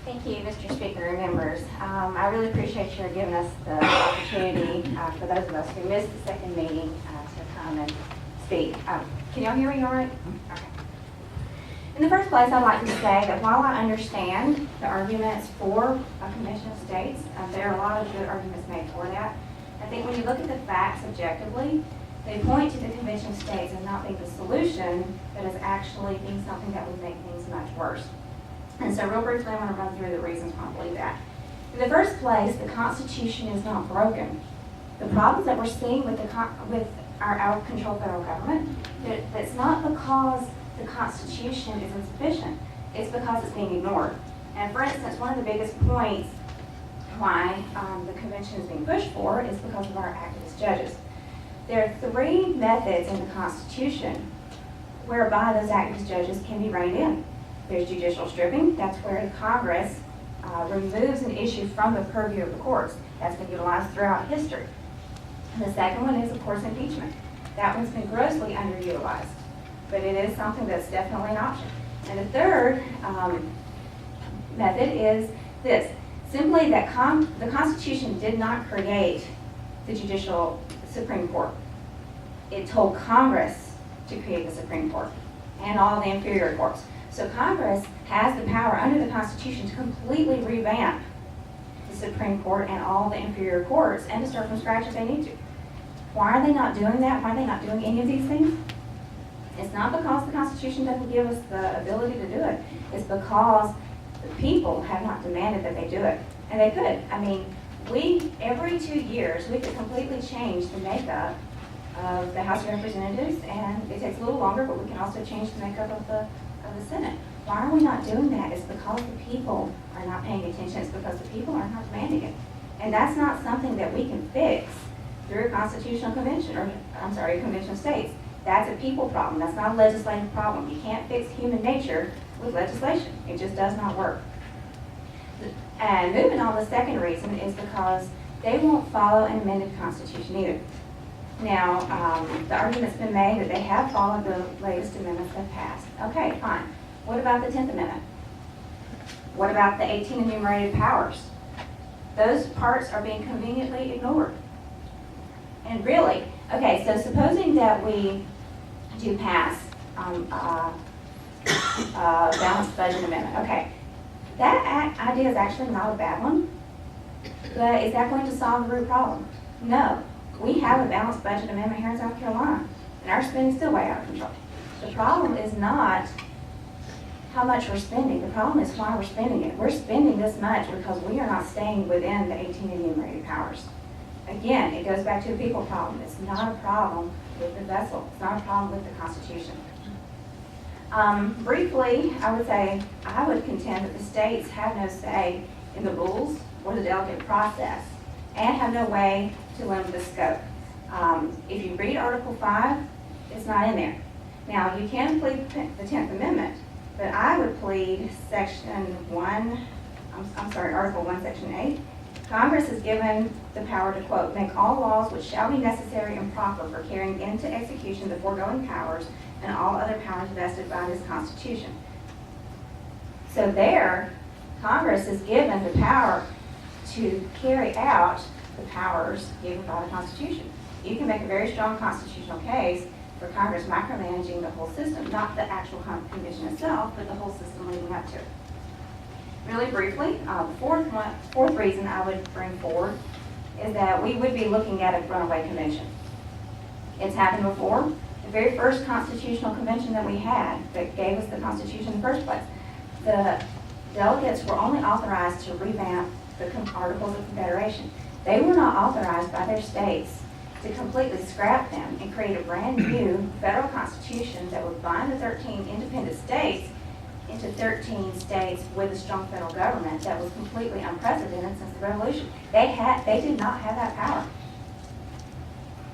Thank you, Mr. Speaker and members. I really appreciate your giving us the opportunity for those of us who missed the second meeting to come and speak. Can y'all hear me all right? Okay. In the first place, I'd like to say that while I understand the arguments for a convention of states, there are a lot of good arguments made for that. I think when you look at the facts objectively, they point to the convention of states as not being the solution, but as actually being something that would make things much worse. And so real briefly, I want to run through the reasons why I believe that. In the first place, the Constitution is not broken. The problems that we're seeing with our out-of-control federal government, that's not because the Constitution is insufficient. It's because it's being ignored. And for instance, one of the biggest points why the convention is being pushed for is because of our activist judges. There are three methods in the Constitution whereby those activist judges can be reined in. There's judicial stripping. That's where the Congress removes an issue from the purview of the courts. That's been utilized throughout history. And the second one is, of course, impeachment. That one's been grossly underutilized, but it is something that's definitely an option. And the third method is this. Simply that the Constitution did not create the judicial Supreme Court. It told Congress to create the Supreme Court and all the inferior courts. So Congress has the power under the Constitution to completely revamp the Supreme Court and all the inferior courts and to start from scratch if they need to. Why are they not doing that? Why are they not doing any of these things? It's not because the Constitution doesn't give us the ability to do it. It's because the people have not demanded that they do it. And they could. I mean, every 2 years, we could completely change the makeup of the House of Representatives, and it takes a little longer, but we can also change the makeup of the Senate. Why are we not doing that? It's because the people are not paying attention. It's because the people are not demanding it. And that's not something that we can fix through a constitutional convention, or a convention of states. That's a people problem. That's not a legislative problem. You can't fix human nature with legislation. It just does not work. And moving on, the second reason is because they won't follow an amended constitution either. Now, the argument's been made that they have followed the latest amendments that passed. Okay, fine. What about the 10th Amendment? What about the 18 enumerated powers? Those parts are being conveniently ignored. And really, okay, so supposing that we do pass balanced budget amendment. Okay, that idea is actually not a bad one, but is that going to solve the root problem? No. We have a balanced budget amendment here in South Carolina, and our spending is still way out of control. The problem is not how much we're spending. The problem is why we're spending it. We're spending this much because we are not staying within the 18 enumerated powers. Again, it goes back to the people problem. It's not a problem with the vessel. It's not a problem with the Constitution. Briefly, I would contend that the states have no say in the rules or the delegate process and have no way to limit the scope. If you read Article 5, it's not in there. Now, you can plead the 10th Amendment, but I would plead Article 1, Section 8. Congress is given the power to, quote, make all laws which shall be necessary and proper for carrying into execution the foregoing powers and all other powers vested by this Constitution. So there, Congress is given the power to carry out the powers given by the Constitution. You can make a very strong constitutional case for Congress micromanaging the whole system, not the actual convention itself, but the whole system leading up to it. Really briefly, fourth reason I would bring forward is that we would be looking at a runaway convention. It's happened before. The very first constitutional convention that we had that gave us the Constitution in the first place, the delegates were only authorized to revamp the Articles of Confederation. They were not authorized by their states to completely scrap them and create a brand new federal constitution that would bind the 13 independent states into 13 states with a strong federal government that was completely unprecedented since the Revolution. They did not have that power.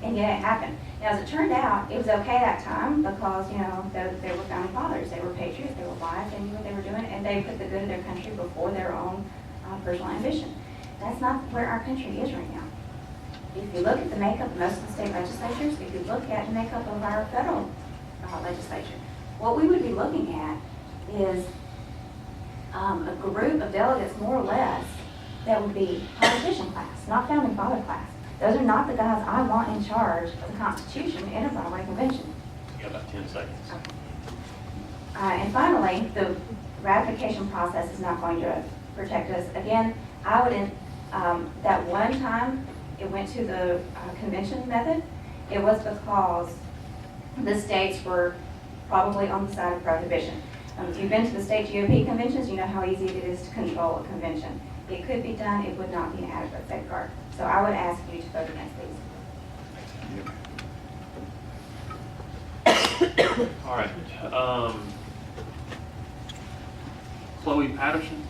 And yet it happened. Now, as it turned out, it was okay that time because, they were founding fathers. They were patriots. They were wise. They knew what they were doing, and they put the good of their country before their own personal ambition. That's not where our country is right now. If you look at the makeup of most of the state legislatures, if you look at the makeup of our federal legislature, what we would be looking at is a group of delegates, more or less, that would be politician class, not founding father class. Those are not the guys I want in charge of the Constitution in a runaway convention. You got about 10 seconds. And finally, the ratification process is not going to protect us. Again, I would, that one time it went to the convention method, it was because the states were probably on the side of prohibition. If you've been to the state GOP conventions, you know how easy it is to control a convention. It could be done, it would not be an adequate safeguard. So I would ask you to vote against these. All right. Chloe Patterson.